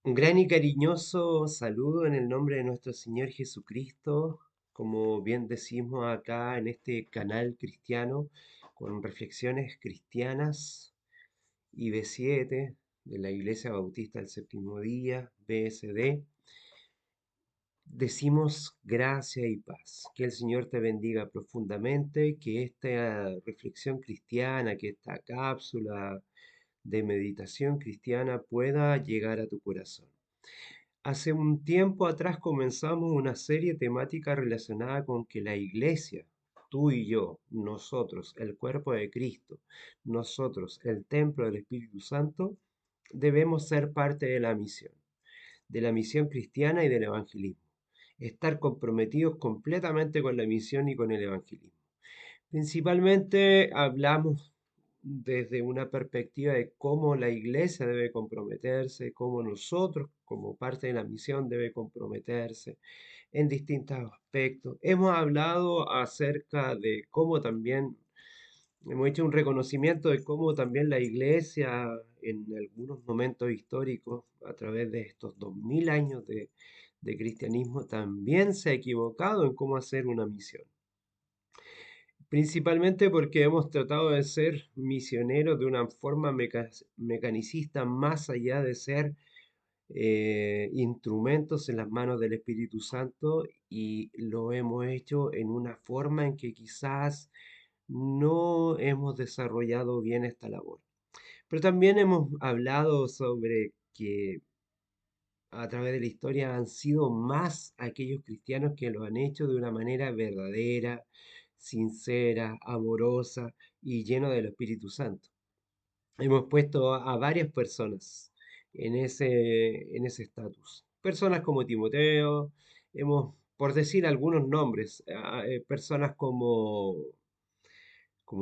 Un gran y cariñoso saludo en el nombre de nuestro Señor Jesucristo, como bien decimos acá en este canal cristiano, con reflexiones cristianas y B7 de la Iglesia Bautista del Séptimo Día, BSD. Decimos gracia y paz. Que el Señor te bendiga profundamente, que esta reflexión cristiana, que esta cápsula de meditación cristiana pueda llegar a tu corazón. Hace un tiempo atrás comenzamos una serie temática relacionada con que la iglesia, tú y yo, nosotros, el cuerpo de Cristo, nosotros, el templo del Espíritu Santo, debemos ser parte de la misión cristiana y del evangelismo. Estar comprometidos completamente con la misión y con el evangelismo. Principalmente hablamos desde una perspectiva de cómo la iglesia debe comprometerse, cómo nosotros como parte de la misión debe comprometerse en distintos aspectos. Hemos hablado acerca de cómo también hemos hecho un reconocimiento de cómo también la iglesia en algunos momentos históricos, a través de estos 2000 años de cristianismo, también se ha equivocado en cómo hacer una misión. Principalmente porque hemos tratado de ser misioneros de una forma mecanicista más allá de ser instrumentos en las manos del Espíritu Santo, y lo hemos hecho en una forma en que quizás no hemos desarrollado bien esta labor. Pero también hemos hablado sobre que a través de la historia han sido más aquellos cristianos que lo han hecho de una manera verdadera, sincera, amorosa y lleno del Espíritu Santo. Hemos puesto a varias personas en ese estatus. Personas como Timoteo, por decir algunos nombres, personas como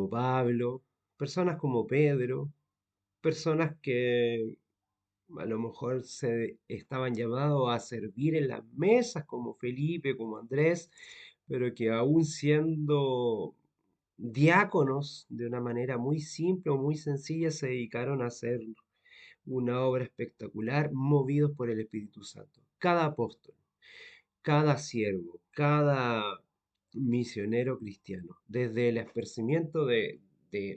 Pablo, personas como Pedro, personas que a lo mejor se estaban llamados a servir en las mesas, como Felipe, como Andrés, pero que aún siendo diáconos de una manera muy simple o muy sencilla se dedicaron a hacer una obra espectacular, movidos por el Espíritu Santo. Cada apóstol, cada siervo, cada misionero cristiano, desde el esparcimiento de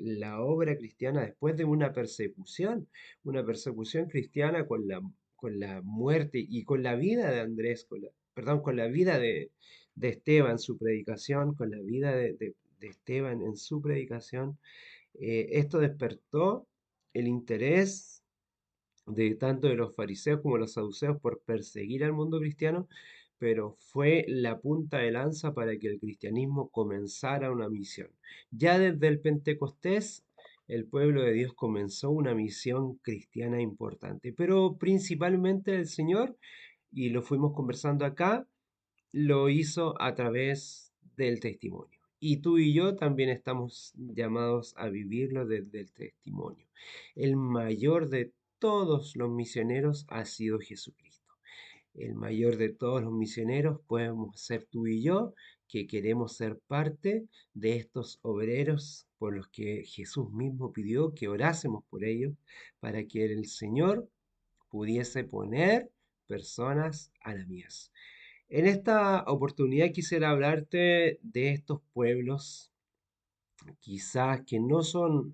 la obra cristiana después de una persecución cristiana con la muerte y con la vida de Andrés, perdón, con la vida de Esteban, su predicación, con la vida de Esteban en su predicación. Esto despertó el interés de tanto de los fariseos como de los saduceos por perseguir al mundo cristiano, pero fue la punta de lanza para que el cristianismo comenzara una misión. Ya desde el Pentecostés, el pueblo de Dios comenzó una misión cristiana importante, pero principalmente el Señor, y lo fuimos conversando acá, lo hizo a través del testimonio. Y tú y yo también estamos llamados a vivirlo desde el testimonio. El mayor de todos los misioneros ha sido Jesucristo. El mayor de todos los misioneros podemos ser tú y yo, que queremos ser parte de estos obreros por los que Jesús mismo pidió que orásemos por ellos, para que el Señor pudiese poner personas a la mies. En esta oportunidad quisiera hablarte de estos pueblos, quizás que no son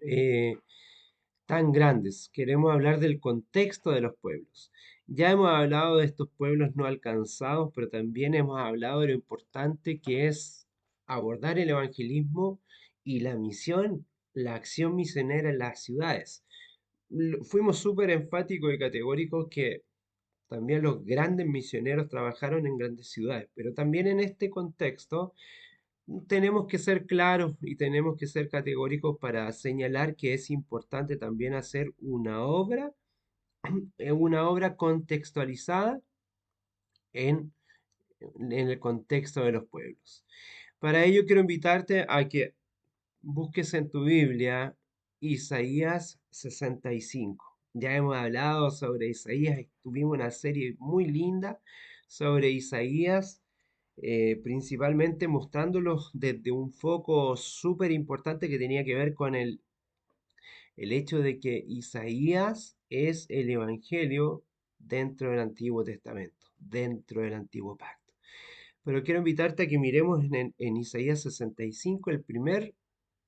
tan grandes. Queremos hablar del contexto de los pueblos. Ya hemos hablado de estos pueblos no alcanzados, pero también hemos hablado de lo importante que es abordar el evangelismo y la misión, la acción misionera en las ciudades. Fuimos súper enfáticos y categóricos que también los grandes misioneros trabajaron en grandes ciudades, pero también en este contexto tenemos que ser claros y tenemos que ser categóricos para señalar que es importante también hacer una obra contextualizada en, en el contexto de los pueblos. Para ello quiero invitarte a que busques en tu Biblia Isaías 65. Ya hemos hablado sobre Isaías, tuvimos una serie muy linda sobre Isaías, principalmente mostrándolos desde un foco súper importante que tenía que ver con el hecho de que Isaías es el Evangelio dentro del Antiguo Testamento, dentro del Antiguo Pacto. Pero quiero invitarte a que miremos en Isaías 65 el primer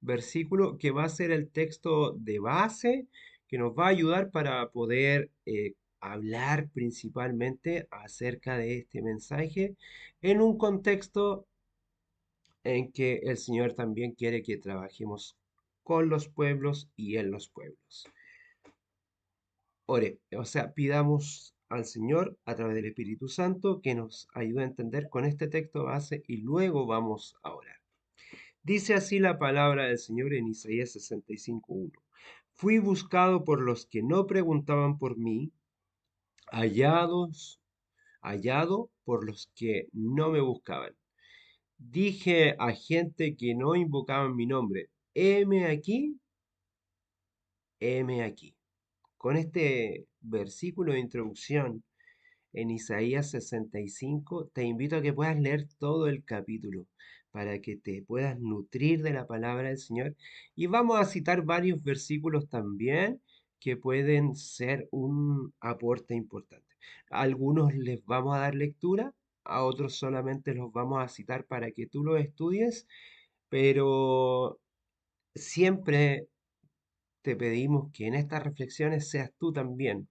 versículo que va a ser el texto de base que nos va a ayudar para poder hablar principalmente acerca de este mensaje en un contexto en que el Señor también quiere que trabajemos con los pueblos y en los pueblos. O sea, pidamos al Señor a través del Espíritu Santo que nos ayude a entender con este texto base y luego vamos a orar. Dice así la palabra del Señor en Isaías 65:1. Fui buscado por los que no preguntaban por mí, hallado por los que no me buscaban. Dije a gente que no invocaban mi nombre, heme aquí. Con este versículo de introducción en Isaías 65, te invito a que puedas leer todo el capítulo para que te puedas nutrir de la palabra del Señor. Y vamos a citar varios versículos también que pueden ser un aporte importante. A algunos les vamos a dar lectura, a otros solamente los vamos a citar para que tú los estudies, pero siempre te pedimos que en estas reflexiones seas tú también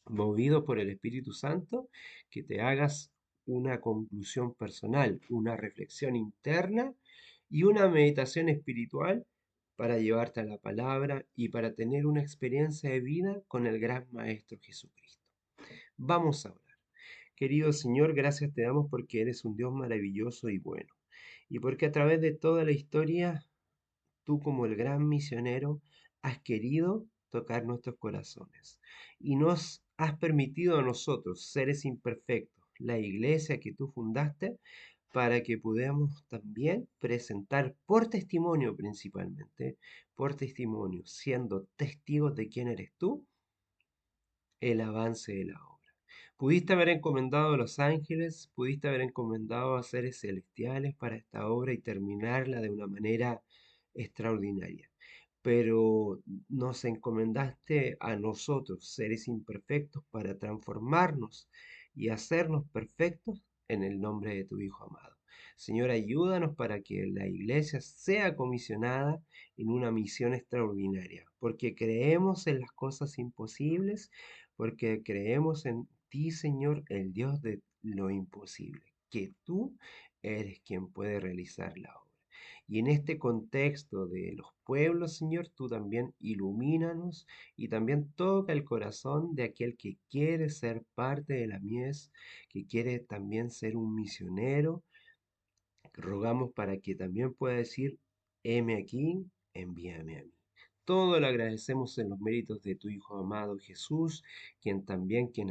movido por el Espíritu Santo, que te hagas una conclusión personal, una reflexión interna y una meditación espiritual para llevarte a la palabra y para tener una experiencia de vida con el gran Maestro Jesucristo. Vamos a orar. Querido Señor, gracias te damos porque eres un Dios maravilloso y bueno, y porque a través de toda la historia tú como el gran misionero has querido tocar nuestros corazones y nos has permitido a nosotros, seres imperfectos, la iglesia que tú fundaste, para que podamos también presentar por testimonio principalmente, por testimonio, siendo testigos de quién eres tú, el avance de la obra. Pudiste haber encomendado a los ángeles, pudiste haber encomendado a seres celestiales para esta obra y terminarla de una manera extraordinaria. Pero nos encomendaste a nosotros, seres imperfectos, para transformarnos y hacernos perfectos en el nombre de tu Hijo amado. Señor, ayúdanos para que la iglesia sea comisionada en una misión extraordinaria, porque creemos en las cosas imposibles, porque creemos en ti, Señor, el Dios de lo imposible, que tú eres quien puede realizar la obra. Y en este contexto de los pueblos, Señor, tú también ilumínanos y también toca el corazón de aquel que quiere ser parte de la mies, que quiere también ser un misionero. Rogamos para que también pueda decir, heme aquí, envíame a mí. Todo lo agradecemos en los méritos de tu Hijo amado Jesús, quien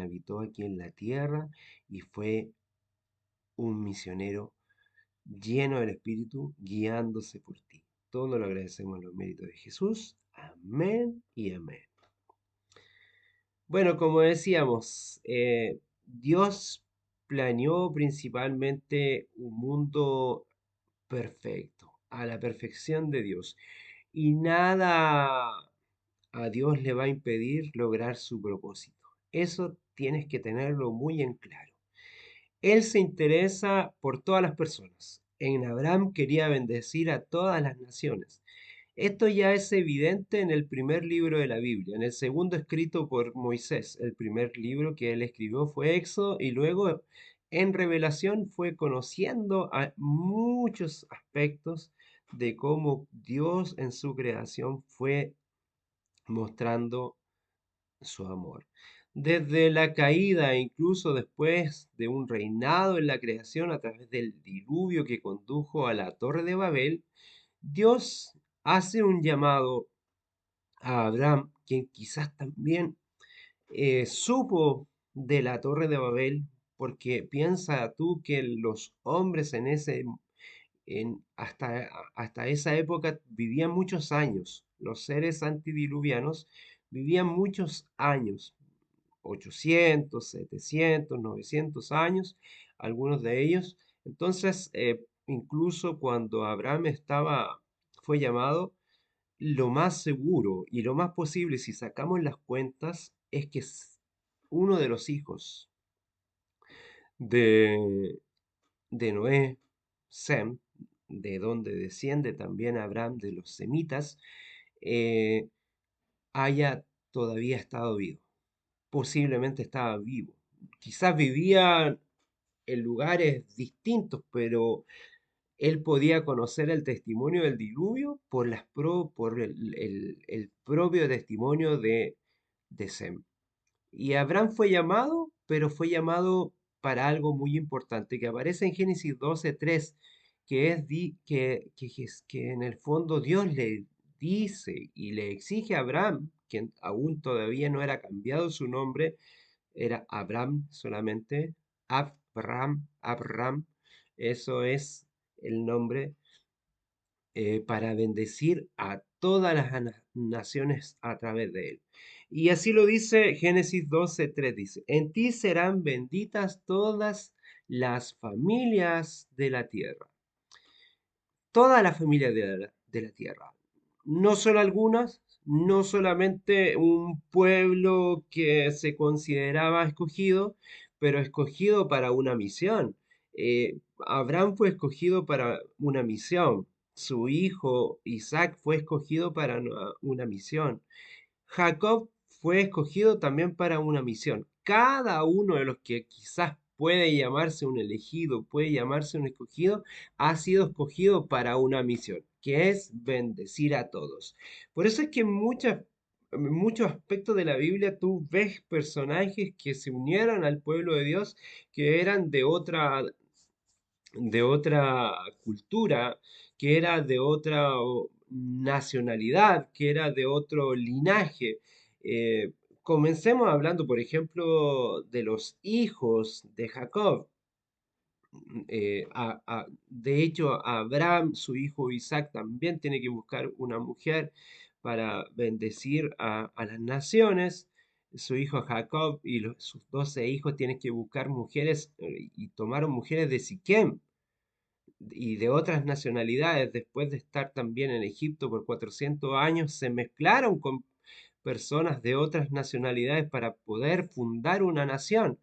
habitó aquí en la tierra y fue un misionero lleno del Espíritu, guiándose por ti. Todo lo agradecemos en los méritos de Jesús. Amén y amén. Bueno, como decíamos, Dios planeó principalmente un mundo perfecto, a la perfección de Dios. Y nada a Dios le va a impedir lograr su propósito. Eso tienes que tenerlo muy en claro. Él se interesa por todas las personas. En Abraham quería bendecir a todas las naciones. Esto ya es evidente en el primer libro de la Biblia, en el segundo escrito por Moisés. El primer libro que él escribió fue Éxodo y luego en Revelación fue conociendo a muchos aspectos de cómo Dios en su creación fue mostrando su amor. Desde la caída e incluso después de un reinado en la creación a través del diluvio que condujo a la Torre de Babel, Dios hace un llamado a Abraham, quien quizás también supo de la Torre de Babel, porque piensa tú que los hombres hasta esa época vivían muchos años. Los seres antidiluvianos vivían muchos años, 800, 700, 900 años, algunos de ellos. Entonces, incluso cuando fue llamado, lo más seguro y lo más posible, si sacamos las cuentas, es que uno de los hijos de, de Noé, Sem, de donde desciende también Abraham de los semitas, eh, haya todavía estado vivo. Posiblemente estaba vivo. Quizás vivía en lugares distintos, pero él podía conocer el testimonio del diluvio por el propio testimonio de Sem. Y Abraham fue llamado, pero fue llamado para algo muy importante que aparece en Génesis 12:3, que es que en el fondo Dios le dice y le exige a Abraham, quien aún todavía no era cambiado su nombre, era Abraham solamente, Abram, eso es el nombre, para bendecir a todas las naciones a través de él. Y así lo dice Génesis 12:3, dice, en ti serán benditas todas las familias de la tierra, todas las familias de la tierra, no solo algunas, no solamente un pueblo que se consideraba escogido, pero escogido para una misión. Abraham fue escogido para una misión, su hijo Isaac fue escogido para una misión. Jacob fue escogido también para una misión. Cada uno de los que quizás puede llamarse un elegido, puede llamarse un escogido, ha sido escogido para una misión, que es bendecir a todos. Por eso es que en muchos aspectos de la Biblia tú ves personajes que se unieron al pueblo de Dios, que eran de otra cultura, que era de otra nacionalidad, que era de otro linaje. Comencemos hablando, por ejemplo, de los hijos de Jacob. De hecho, Abraham, su hijo Isaac, también tiene que buscar una mujer para bendecir a las naciones. Su hijo Jacob y sus 12 hijos tienen que buscar mujeres, y tomaron mujeres de Siquem y de otras nacionalidades. Después de estar también en Egipto por 400 años, se mezclaron con personas de otras nacionalidades para poder fundar una nación.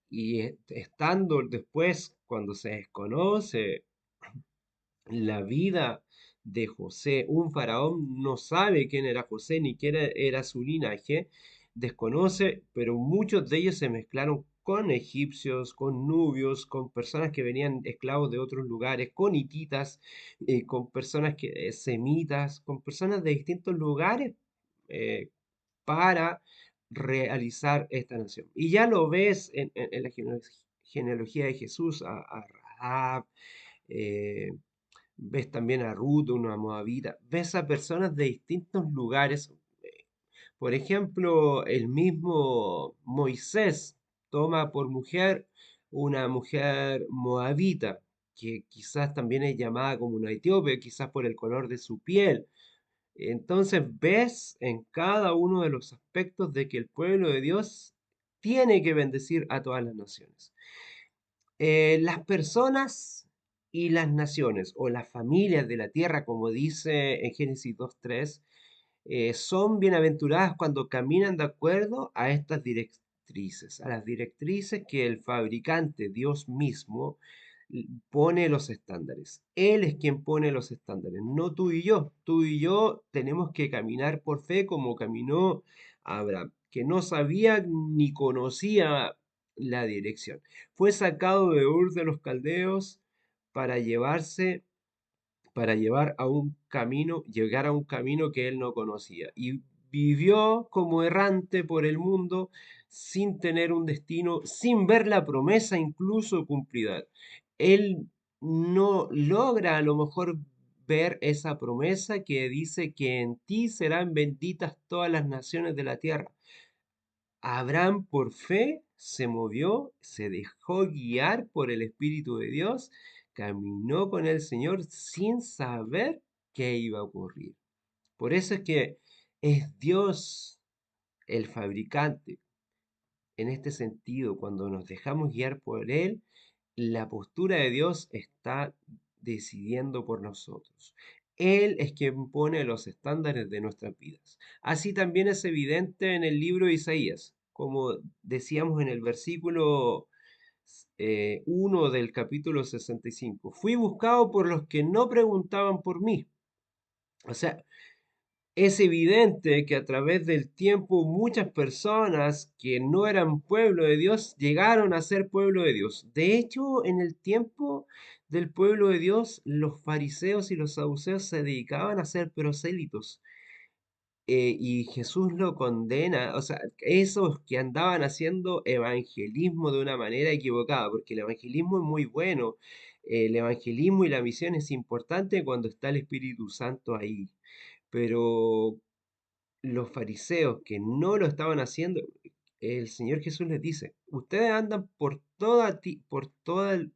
Y estando después, cuando se desconoce la vida de José, un faraón no sabe quién era José ni quién era su linaje, desconoce, pero muchos de ellos se mezclaron con egipcios, con nubios, con personas que venían esclavos de otros lugares, con hititas, con personas semitas, con personas de distintos lugares, eh, para realizar esta nación. Y ya lo ves en la genealogía de Jesús, a Rahab, eh, ves también a Ruth, una moabita, ves a personas de distintos lugares. Por ejemplo, el mismo Moisés toma por mujer una mujer moabita, que quizás también es llamada como una etíope, quizás por el color de su piel. Entonces ves en cada uno de los aspectos de que el pueblo de Dios tiene que bendecir a todas las naciones. Las personas y las naciones o las familias de la tierra, como dice en Génesis 2:3, son bienaventuradas cuando caminan de acuerdo a estas directrices, a las directrices que el fabricante, Dios mismo, pone los estándares. Él es quien pone los estándares, no tú y yo. Tú y yo tenemos que caminar por fe como caminó Abraham, que no sabía ni conocía la dirección. Fue sacado de Ur de los Caldeos para llevarse para llevar a un camino, llegar a un camino que él no conocía. Y vivió como errante por el mundo sin tener un destino, sin ver la promesa incluso cumplida. Él no logra a lo mejor ver esa promesa que dice que en ti serán benditas todas las naciones de la tierra. Abraham por fe se movió, se dejó guiar por el Espíritu de Dios, caminó con el Señor sin saber qué iba a ocurrir. Por eso es que es Dios el fabricante. En este sentido, cuando nos dejamos guiar por Él, la postura de Dios está decidiendo por nosotros. Él es quien pone los estándares de nuestras vidas. Así también es evidente en el libro de Isaías. como decíamos en el versículo 1 del capítulo 65. Fui buscado por los que no preguntaban por mí. O sea, es evidente que a través del tiempo muchas personas que no eran pueblo de Dios llegaron a ser pueblo de Dios. De hecho, en el tiempo del pueblo de Dios, los fariseos y los saduceos se dedicaban a ser prosélitos. Y Jesús lo condena, o sea, esos que andaban haciendo evangelismo de una manera equivocada, porque el evangelismo es muy bueno, el evangelismo y la misión es importante cuando está el Espíritu Santo ahí, pero los fariseos que no lo estaban haciendo, el Señor Jesús les dice, ustedes andan por todos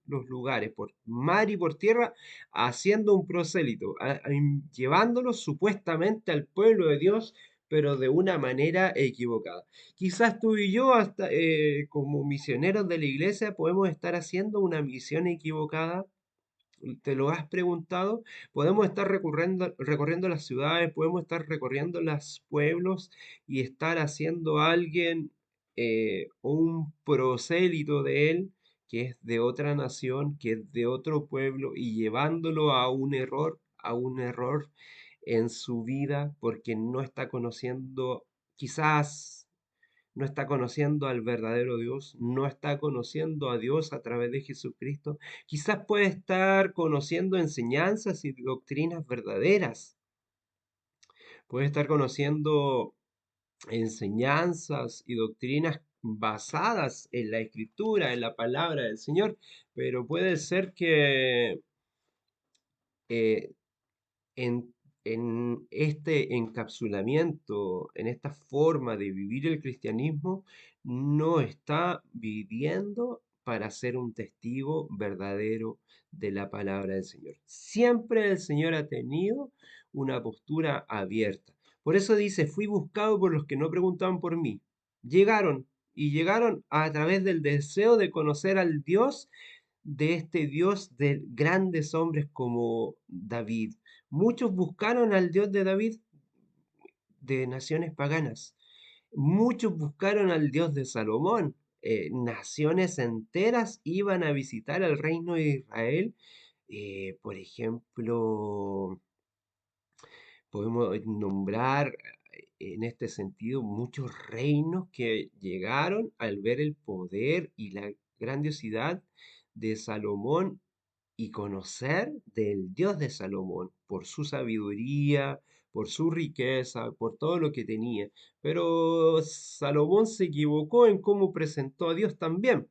los lugares, por mar y por tierra, haciendo un prosélito, llevándolos supuestamente al pueblo de Dios, pero de una manera equivocada. Quizás tú y yo, hasta como misioneros de la iglesia, podemos estar haciendo una misión equivocada. ¿Te lo has preguntado? Podemos estar recorriendo las ciudades, podemos estar recorriendo los pueblos y estar haciendo a alguien un prosélito de él, que es de otra nación, que es de otro pueblo, y llevándolo a un error en su vida, porque no está conociendo, quizás no está conociendo al verdadero Dios, no está conociendo a Dios a través de Jesucristo. Quizás puede estar conociendo enseñanzas y doctrinas verdaderas, puede estar conociendo enseñanzas y doctrinas basadas en la Escritura, en la palabra del Señor, pero puede ser que eh, en, en este encapsulamiento, en esta forma de vivir el cristianismo, no está viviendo para ser un testigo verdadero de la palabra del Señor. Siempre el Señor ha tenido una postura abierta. Por eso dice, fui buscado por los que no preguntaban por mí. Llegaron y llegaron a través del deseo de conocer al Dios, de este Dios de grandes hombres como David. Muchos buscaron al Dios de David de naciones paganas. Muchos buscaron al Dios de Salomón. Naciones enteras iban a visitar al reino de Israel. Por ejemplo, podemos nombrar en este sentido muchos reinos que llegaron al ver el poder y la grandiosidad de Salomón y conocer del Dios de Salomón por su sabiduría, por su riqueza, por todo lo que tenía. Pero Salomón se equivocó en cómo presentó a Dios también.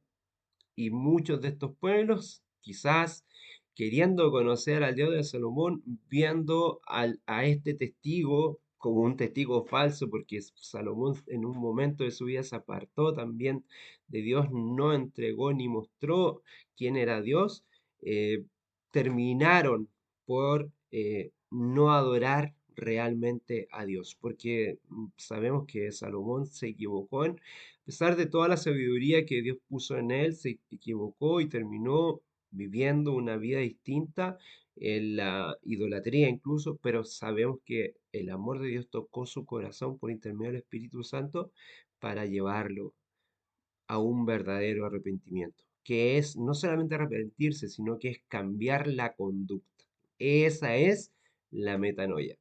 Y muchos de estos pueblos, quizás queriendo conocer al Dios de Salomón, viendo a este testigo como un testigo falso, porque Salomón en un momento de su vida se apartó también de Dios, no entregó ni mostró quién era Dios, eh, terminaron por no adorar realmente a Dios, porque sabemos que Salomón se equivocó a pesar de toda la sabiduría que Dios puso en él, se equivocó y terminó viviendo una vida distinta en la idolatría incluso, pero sabemos que el amor de Dios tocó su corazón por intermedio del Espíritu Santo para llevarlo a un verdadero arrepentimiento, que es no solamente arrepentirse, sino que es cambiar la conducta. Esa es la metanoia.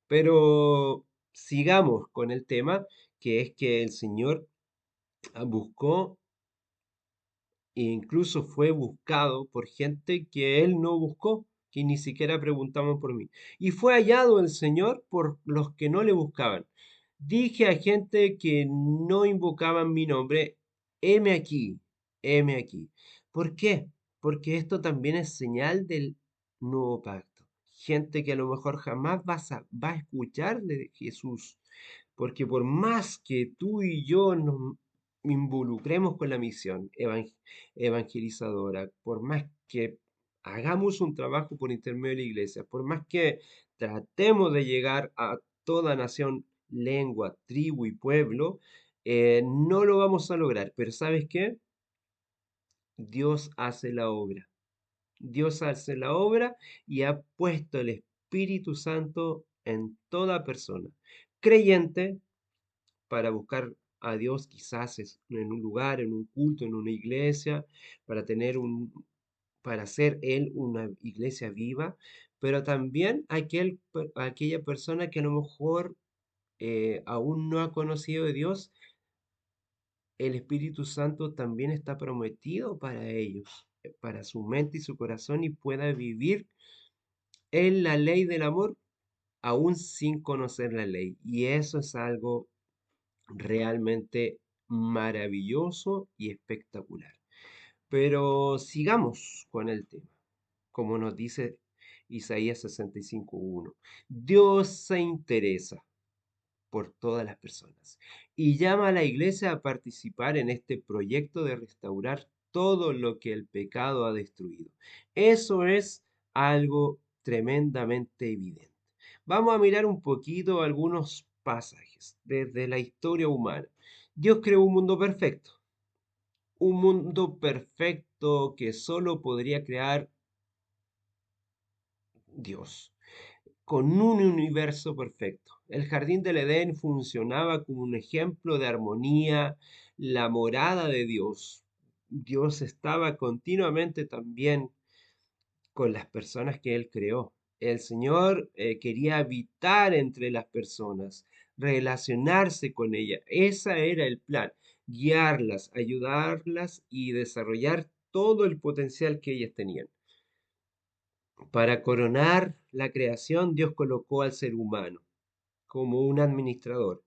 Pero sigamos con el tema, que es que el Señor buscó e incluso fue buscado por gente que él no buscó, que ni siquiera preguntaban por mí. Y fue hallado el Señor por los que no le buscaban. Dije a gente que no invocaban mi nombre, heme aquí, heme aquí. ¿Por qué? Porque esto también es señal del nuevo pacto. Gente que a lo mejor jamás va a escuchar de Jesús. Porque por más que tú y yo nos involucremos con la misión evangelizadora, por más que hagamos un trabajo por intermedio de la iglesia, por más que tratemos de llegar a toda nación, lengua, tribu y pueblo, no lo vamos a lograr. Pero ¿sabes qué? Dios hace la obra. Dios hace la obra y ha puesto el Espíritu Santo en toda persona, creyente para buscar a Dios quizás en un lugar, en un culto, en una iglesia, para tener para hacer Él una iglesia viva, pero también aquella persona que a lo mejor aún no ha conocido de Dios, el Espíritu Santo también está prometido para ellos, para su mente y su corazón, y pueda vivir en la ley del amor aún sin conocer la ley. Y eso es algo realmente maravilloso y espectacular. Pero sigamos con el tema, como nos dice Isaías 65:1. Dios se interesa por todas las personas y llama a la iglesia a participar en este proyecto de restaurar todo lo que el pecado ha destruido. Eso es algo tremendamente evidente. Vamos a mirar un poquito algunos pasajes desde la historia humana. Dios creó un mundo perfecto que solo podría crear Dios, con un universo perfecto. El jardín del Edén funcionaba como un ejemplo de armonía, la morada de Dios. Dios estaba continuamente también con las personas que Él creó. El Señor quería habitar entre las personas, relacionarse con ellas. Ese era el plan, guiarlas, ayudarlas y desarrollar todo el potencial que ellas tenían. Para coronar la creación, Dios colocó al ser humano como un administrador,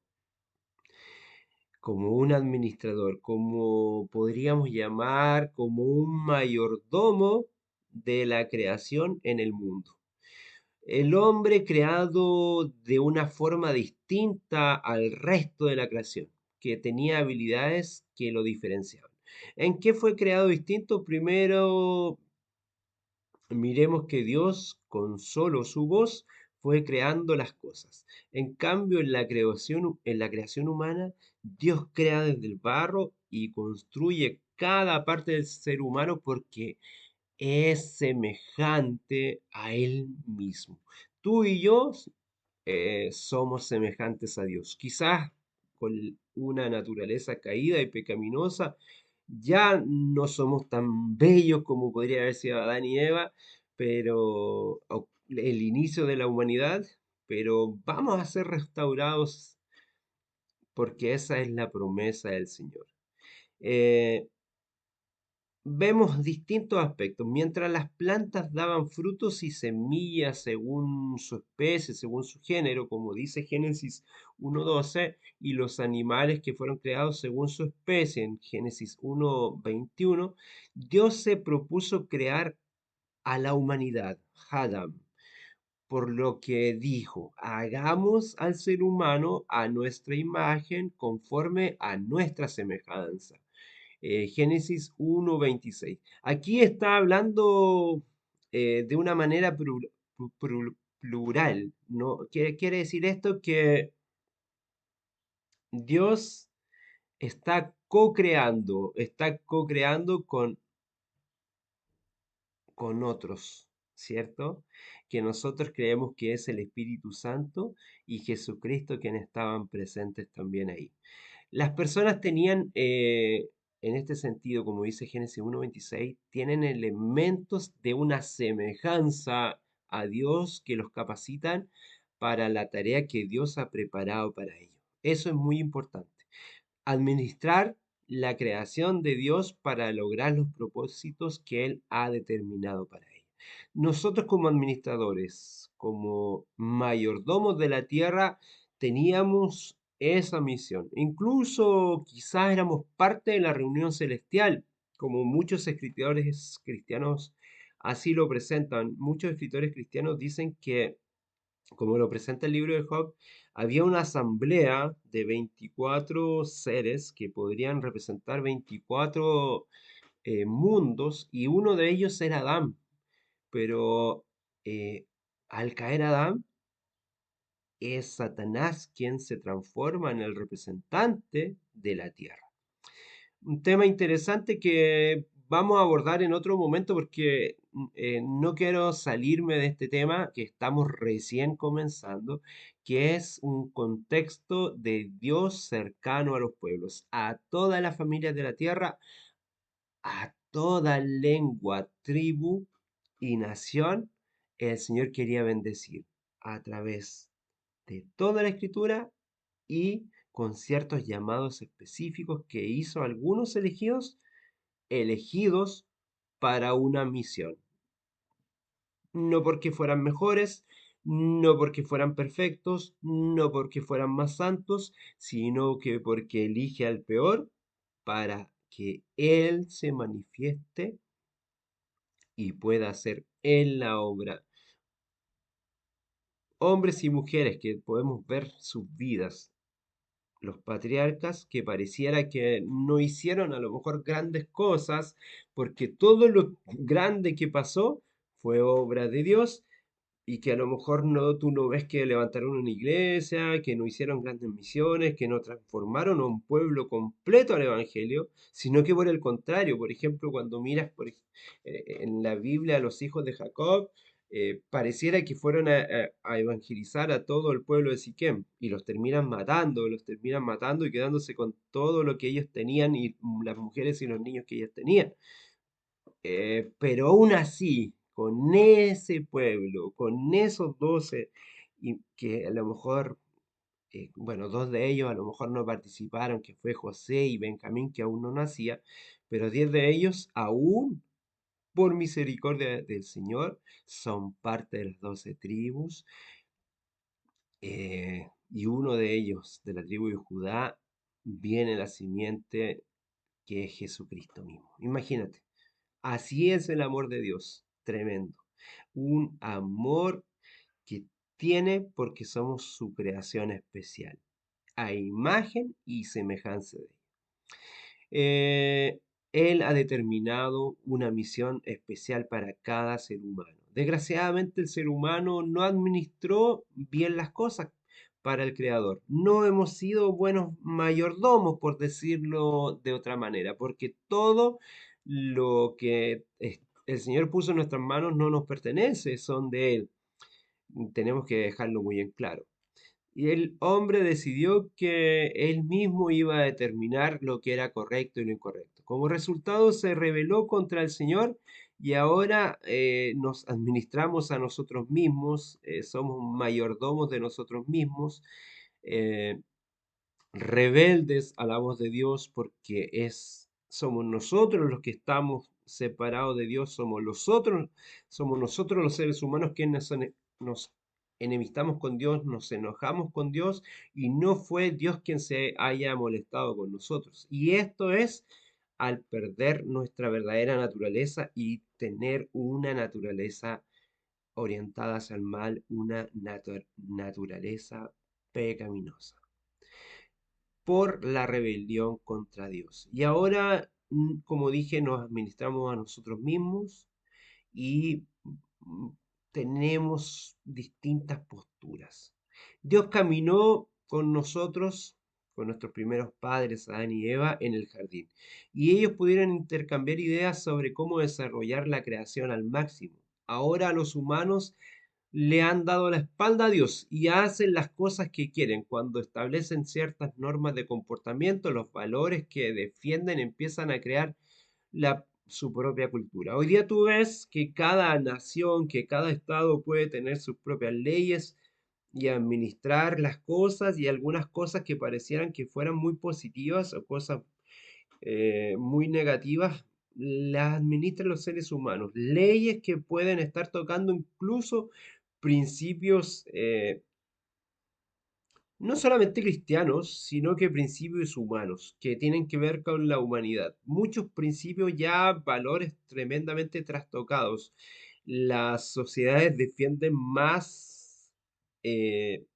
como podríamos llamar, como un mayordomo de la creación en el mundo. El hombre creado de una forma distinta al resto de la creación, que tenía habilidades que lo diferenciaban. ¿En qué fue creado distinto? Primero, miremos que Dios, con solo su voz, fue creando las cosas. En cambio, en la creación humana, Dios crea desde el barro y construye cada parte del ser humano porque es semejante a Él mismo. Tú y yo somos semejantes a Dios. Quizás con una naturaleza caída y pecaminosa, ya no somos tan bellos como podría haber sido Adán y Eva, o el inicio de la humanidad, pero vamos a ser restaurados porque esa es la promesa del Señor. Eh, Vemos distintos aspectos. Mientras las plantas daban frutos y semillas según su especie, según su género, como dice Génesis 1:12, y los animales que fueron creados según su especie en Génesis 1:21, Dios se propuso crear a la humanidad, Adam, por lo que dijo, hagamos al ser humano a nuestra imagen conforme a nuestra semejanza. Génesis 1:26. Aquí está hablando de una manera plural, ¿no? Quiere decir esto que Dios está co-creando con otros, ¿cierto? Que nosotros creemos que es el Espíritu Santo y Jesucristo quienes estaban presentes también ahí. Las personas tenían, en este sentido, como dice Génesis 1:26, tienen elementos de una semejanza a Dios que los capacitan para la tarea que Dios ha preparado para ellos. Eso es muy importante. Administrar la creación de Dios para lograr los propósitos que Él ha determinado para ella. Nosotros como administradores, como mayordomos de la tierra, teníamos esa misión. Incluso quizás éramos parte de la reunión celestial, como muchos escritores cristianos así lo presentan. Muchos escritores cristianos dicen que, como lo presenta el libro de Job, había una asamblea de 24 seres que podrían representar 24 mundos y uno de ellos era Adán. Pero eh, al caer Adán, es Satanás quien se transforma en el representante de la tierra. Un tema interesante que vamos a abordar en otro momento porque no quiero salirme de este tema que estamos recién comenzando, que es un contexto de Dios cercano a los pueblos, a todas las familias de la tierra, a toda lengua, tribu y nación. El Señor quería bendecir a través de toda la escritura y con ciertos llamados específicos que hizo algunos elegidos para una misión. No porque fueran mejores, no porque fueran perfectos, no porque fueran más santos, sino que porque elige al peor para que Él se manifieste y pueda hacer en la obra. Hombres y mujeres que podemos ver sus vidas, los patriarcas que pareciera que no hicieron a lo mejor grandes cosas, porque todo lo grande que pasó fue obra de Dios y que a lo mejor no, tú no ves que levantaron una iglesia, que no hicieron grandes misiones, que no transformaron a un pueblo completo al evangelio, sino que por el contrario, por ejemplo, cuando miras en la Biblia a los hijos de Jacob, pareciera que fueron a evangelizar a todo el pueblo de Siquem y los terminan matando y quedándose con todo lo que ellos tenían y las mujeres y los niños que ellos tenían. Pero aún así, con ese pueblo, con esos 12, y que a lo mejor, bueno, dos de ellos a lo mejor no participaron, que fue José y Benjamín, que aún no nacía, pero 10 de ellos aún, por misericordia del Señor, son parte de las 12 tribus, y uno de ellos, de la tribu de Judá, viene la simiente que es Jesucristo mismo. Imagínate. Así es el amor de Dios, tremendo. Un amor que tiene porque somos su creación especial, a imagen y semejanza de Él. Él ha determinado una misión especial para cada ser humano. Desgraciadamente el ser humano no administró bien las cosas para el Creador. No hemos sido buenos mayordomos, por decirlo de otra manera, porque todo lo que el Señor puso en nuestras manos no nos pertenece, son de Él. Tenemos que dejarlo muy en claro. Y el hombre decidió que él mismo iba a determinar lo que era correcto y lo incorrecto. Como resultado se rebeló contra el Señor y ahora nos administramos a nosotros mismos, somos mayordomos de nosotros mismos, eh, rebeldes a la voz de Dios porque somos nosotros los que estamos separados de Dios, somos nosotros los seres humanos que nos enemistamos con Dios, nos enojamos con Dios y no fue Dios quien se haya molestado con nosotros. Y esto es al perder nuestra verdadera naturaleza y tener una naturaleza orientada hacia el mal, una naturaleza pecaminosa por la rebelión contra Dios. Y ahora, como dije, nos administramos a nosotros mismos y mm, tenemos distintas posturas. Dios caminó con nosotros, con nuestros primeros padres, Adán y Eva, en el jardín. Y ellos pudieron intercambiar ideas sobre cómo desarrollar la creación al máximo. Ahora los humanos le han dado la espalda a Dios y hacen las cosas que quieren. Cuando establecen ciertas normas de comportamiento, los valores que defienden empiezan a crear su propia cultura. Hoy día tú ves que cada nación, que cada estado puede tener sus propias leyes y administrar las cosas y algunas cosas que parecieran que fueran muy positivas o cosas muy negativas, las administran los seres humanos. Leyes que pueden estar tocando incluso principios no solamente cristianos, sino que principios humanos, que tienen que ver con la humanidad. Muchos principios ya, valores tremendamente trastocados. Las sociedades defienden más eh,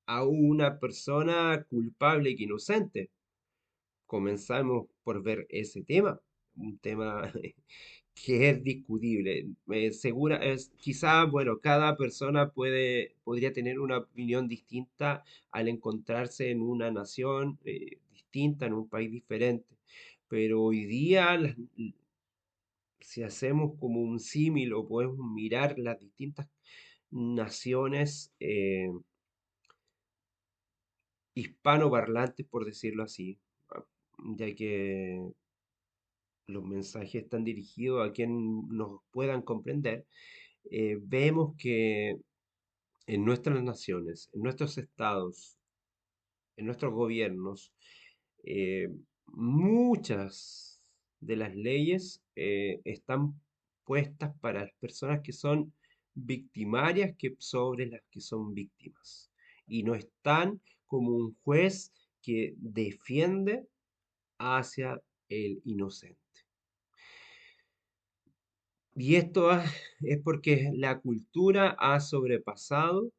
a una persona culpable que inocente. Comenzamos por ver ese tema, un tema que es discutible. Quizá, bueno, cada persona podría tener una opinión distinta al encontrarse en una nación distinta, en un país diferente. Pero hoy día si hacemos como un símil o podemos mirar las distintas naciones hispanoparlantes, por decirlo así, ah, ya que los mensajes están dirigidos a quien nos puedan comprender, vemos que en nuestras naciones, en nuestros estados, en nuestros gobiernos, eh, muchas de las leyes están puestas para las personas que son victimarias que sobre las que son víctimas. Y no están como un juez que defiende hacia el inocente. Y es porque la cultura ha sobrepasado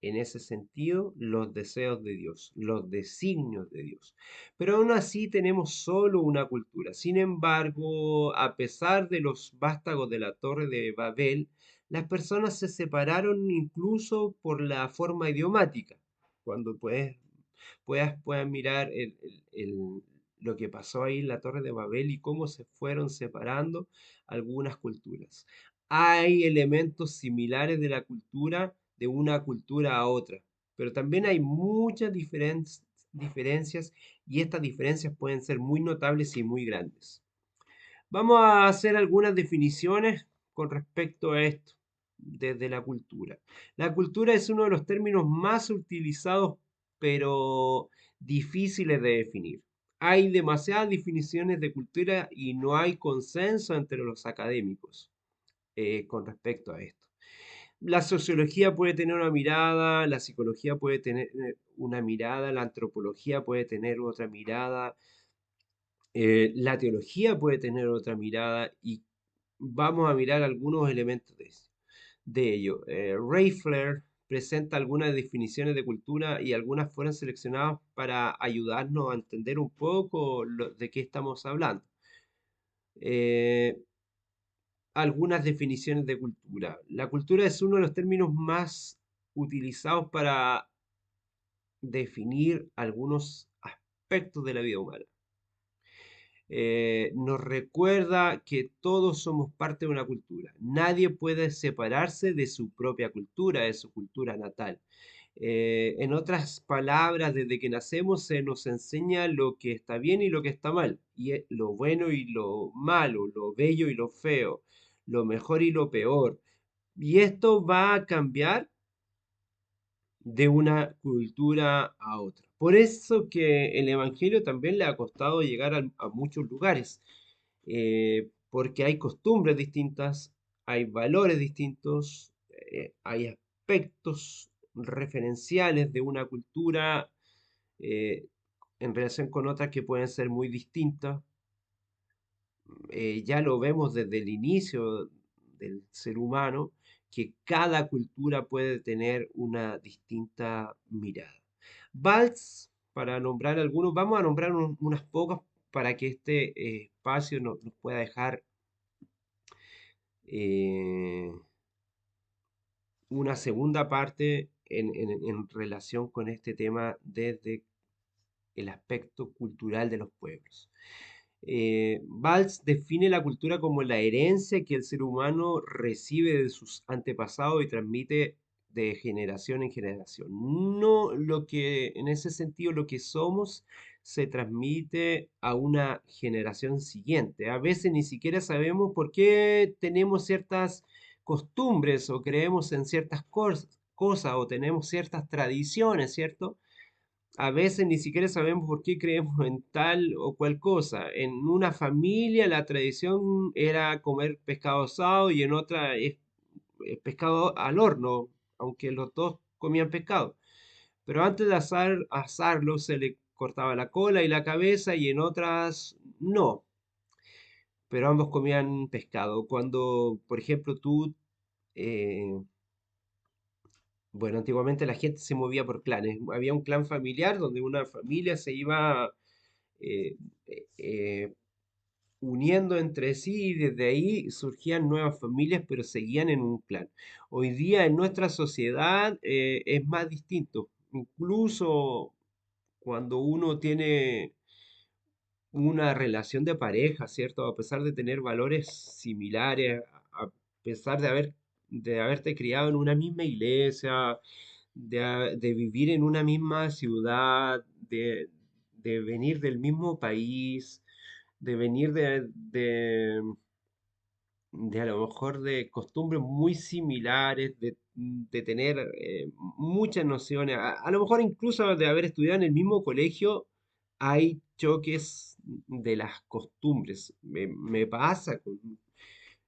en ese sentido los deseos de Dios, los designios de Dios. Pero aún así tenemos solo una cultura. Sin embargo, a pesar de los vástagos de la Torre de Babel, las personas se separaron incluso por la forma idiomática. Cuando puedan mirar lo que pasó ahí en la Torre de Babel y cómo se fueron separando algunas culturas. Hay elementos similares de la cultura de una cultura a otra, pero también hay muchas diferencias y estas diferencias pueden ser muy notables y muy grandes. Vamos a hacer algunas definiciones con respecto a esto desde la cultura. La cultura es uno de los términos más utilizados, pero difíciles de definir. Hay demasiadas definiciones de cultura y no hay consenso entre los académicos con respecto a esto. La sociología puede tener una mirada, la psicología puede tener una mirada, la antropología puede tener otra mirada, la teología puede tener otra mirada y vamos a mirar algunos elementos de ello. Ray Flair presenta algunas definiciones de cultura y algunas fueron seleccionadas para ayudarnos a entender un poco de qué estamos hablando. Eh, Algunas definiciones de cultura. La cultura es uno de los términos más utilizados para definir algunos aspectos de la vida humana. Nos recuerda que todos somos parte de una cultura. Nadie puede separarse de su propia cultura, de su cultura natal. En otras palabras, desde que nacemos se nos enseña lo que está bien y lo que está mal, y lo bueno y lo malo, lo bello y lo feo, lo mejor y lo peor. Y esto va a cambiar de una cultura a otra. Por eso que el Evangelio también le ha costado llegar a muchos lugares, porque hay costumbres distintas, hay valores distintos, hay aspectos referenciales de una cultura eh, en relación con otras que pueden ser muy distintas. Ya lo vemos desde el inicio del ser humano, que cada cultura puede tener una distinta mirada. Valls, para nombrar algunos, vamos a nombrar unas pocas para que este espacio nos pueda dejar eh, una segunda parte en relación con este tema desde el aspecto cultural de los pueblos. Valls define la cultura como la herencia que el ser humano recibe de sus antepasados y transmite de generación en generación. No lo que, en ese sentido, lo que somos se transmite a una generación siguiente. A veces ni siquiera sabemos por qué tenemos ciertas costumbres o creemos en ciertas cosas o tenemos ciertas tradiciones, ¿cierto? A veces ni siquiera sabemos por qué creemos en tal o cual cosa. En una familia la tradición era comer pescado asado y en otra es pescado al horno, aunque los dos comían pescado. Pero antes de asarlo se le cortaba la cola y la cabeza y en otras no, pero ambos comían pescado. Cuando, por ejemplo, eh, bueno, antiguamente la gente se movía por clanes. Había un clan familiar donde una familia se iba eh, eh, uniendo entre sí y desde ahí surgían nuevas familias, pero seguían en un clan. Hoy día en nuestra sociedad es más distinto. Incluso cuando uno tiene una relación de pareja, ¿cierto? A pesar de tener valores similares, a pesar de haberte criado en una misma iglesia, de vivir en una misma ciudad, de venir del mismo país, de venir de a lo mejor de costumbres muy similares, de tener muchas nociones, a lo mejor incluso de haber estudiado en el mismo colegio, hay choques de las costumbres. Me pasa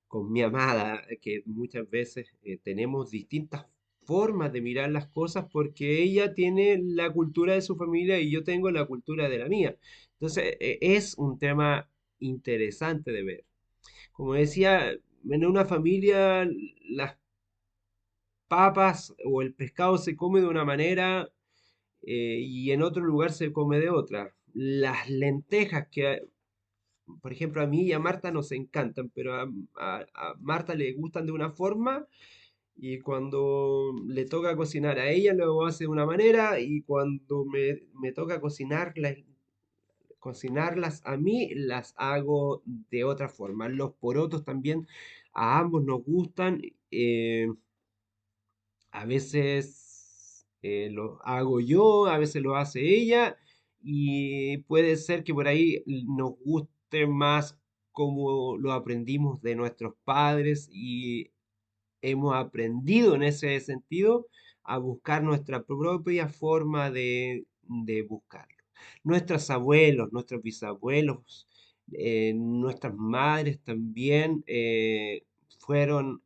con mi amada, que muchas veces tenemos distintas formas de mirar las cosas porque ella tiene la cultura de su familia y yo tengo la cultura de la mía. Entonces, es un tema interesante de ver. Como decía, en una familia las papas o el pescado se come de una manera y en otro lugar se come de otra. Las lentejas por ejemplo, a mí y a Marta nos encantan, pero a Marta le gustan de una forma y cuando le toca cocinar a ella lo hace de una manera y cuando me toca cocinarlas a mí las hago de otra forma. Los porotos también a ambos nos gustan. A veces lo hago yo, a veces lo hace ella y puede ser que por ahí nos guste más como lo aprendimos de nuestros padres y hemos aprendido en ese sentido a buscar nuestra propia forma de buscarlo. Nuestros abuelos, nuestros bisabuelos, nuestras madres también fueron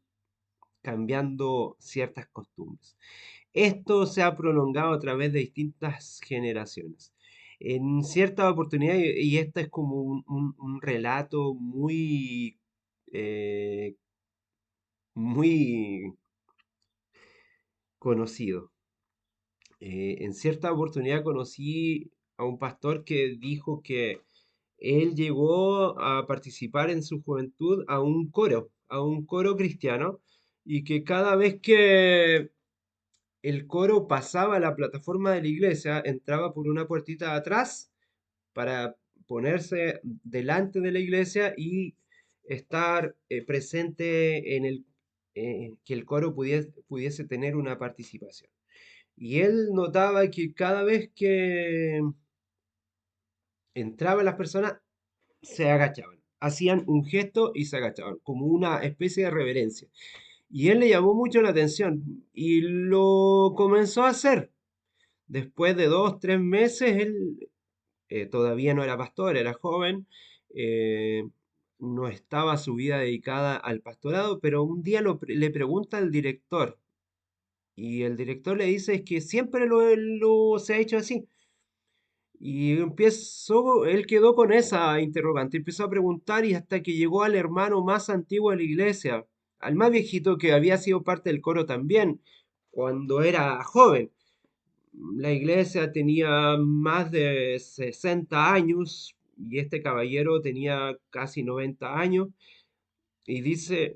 cambiando ciertas costumbres. Esto se ha prolongado a través de distintas generaciones. En cierta oportunidad, y este es como un relato eh, muy conocido. En cierta oportunidad conocí a un pastor que dijo que él llegó a participar en su juventud a un coro cristiano, y que cada vez que el coro pasaba a la plataforma de la iglesia, entraba por una puertita de atrás para ponerse delante de la iglesia y estar presente en que el coro pudiese tener una participación. Y él notaba que cada vez que entraban las personas, se agachaban, hacían un gesto y se agachaban, como una especie de reverencia. Y él le llamó mucho la atención y lo comenzó a hacer. Después de 2, 3 meses, él todavía no era pastor, era joven, eh, no estaba su vida dedicada al pastorado, pero un día le pregunta al director y el director le dice es que siempre se ha hecho así. Y él quedó con esa interrogante, empezó a preguntar y hasta que llegó al hermano más antiguo de la iglesia, al más viejito que había sido parte del coro también, cuando era joven. La iglesia tenía más de 60 años y este caballero tenía casi 90 años y dice,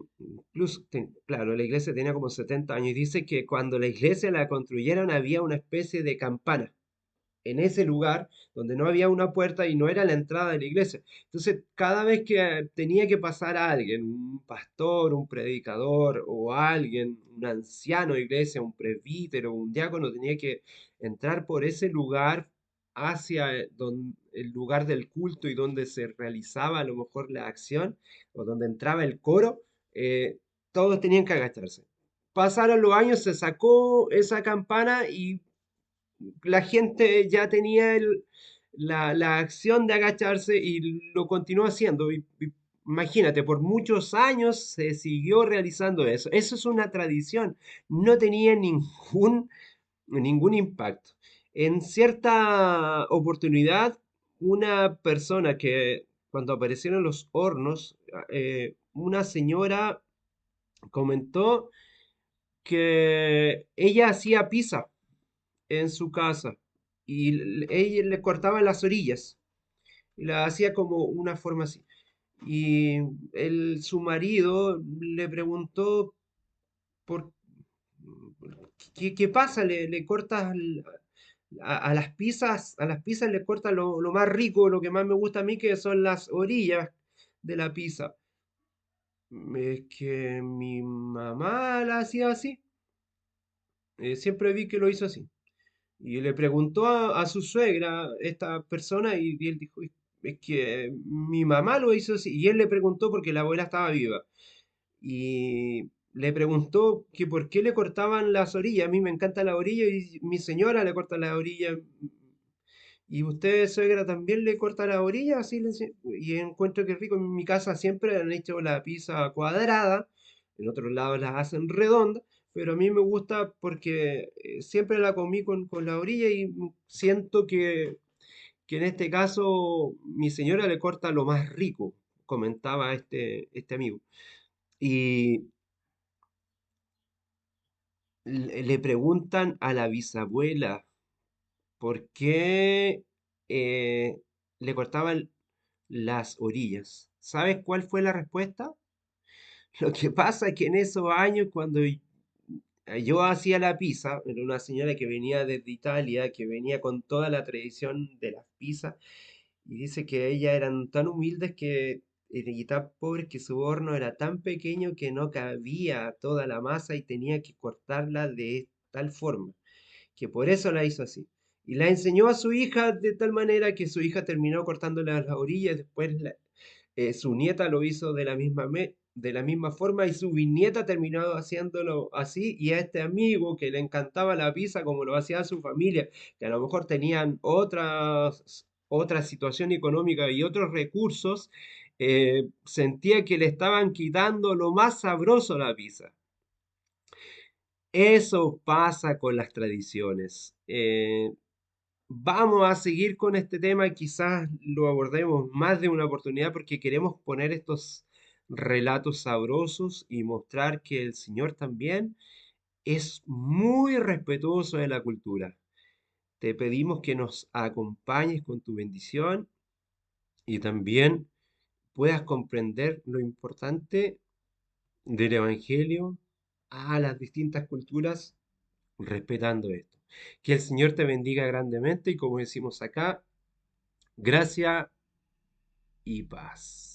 claro, la iglesia tenía como 70 años y dice que cuando la iglesia la construyeron había una especie de campana en ese lugar donde no había una puerta y no era la entrada de la iglesia. Entonces, cada vez que tenía que pasar a alguien, un pastor, un predicador o alguien, un anciano de iglesia, un presbítero, un diácono, tenía que entrar por ese lugar hacia el lugar del culto y donde se realizaba a lo mejor la acción o donde entraba el coro, todos tenían que agacharse. Pasaron los años, se sacó esa campana y la gente ya tenía la acción de agacharse y lo continuó haciendo. Imagínate, por muchos años se siguió realizando eso. Eso es una tradición. No tenía ningún impacto. En cierta oportunidad, una persona que cuando aparecieron los hornos, una señora comentó que ella hacía pizza en su casa y ella le cortaba las orillas y la hacía como una forma así. Y su marido le preguntó por qué pasa, le cortas A las pizzas le corta lo más rico, lo que más me gusta a mí, que son las orillas de la pizza. Es que mi mamá la hacía así. Siempre vi que lo hizo así. Y le preguntó a su suegra, esta persona, y él dijo, es que mi mamá lo hizo así. Y él le preguntó porque la abuela estaba viva. Y le preguntó que por qué le cortaban las orillas. A mí me encanta la orilla y mi señora le corta la orilla. ¿Y usted, suegra, también le corta la orilla? Así y encuentro que rico. En mi casa siempre han hecho la pizza cuadrada, en otros lados la hacen redonda, pero a mí me gusta porque siempre la comí con la orilla y siento que en este caso mi señora le corta lo más rico, comentaba este amigo. Y le preguntan a la bisabuela por qué le cortaban las orillas. ¿Sabes cuál fue la respuesta? Lo que pasa es que en esos años, cuando yo hacía la pizza, era una señora que venía desde Italia, que venía con toda la tradición de las pizzas, y dice que ellas eran tan humildes y tan pobres que su horno era tan pequeño que no cabía toda la masa y tenía que cortarla de tal forma, que por eso la hizo así. Y la enseñó a su hija de tal manera que su hija terminó cortándole a las orillas, después su nieta lo hizo de la misma forma y su bisnieta terminó haciéndolo así. Y a este amigo que le encantaba la pizza como lo hacía su familia, que a lo mejor tenían otra situación económica y otros recursos, sentía que le estaban quitando lo más sabroso a la pizza. Eso pasa con las tradiciones. Vamos a seguir con este tema, quizás lo abordemos más de una oportunidad porque queremos poner estos relatos sabrosos y mostrar que el Señor también es muy respetuoso de la cultura. Te pedimos que nos acompañes con tu bendición y también puedas comprender lo importante del Evangelio a las distintas culturas respetando esto. Que el Señor te bendiga grandemente y como decimos acá, gracia y paz.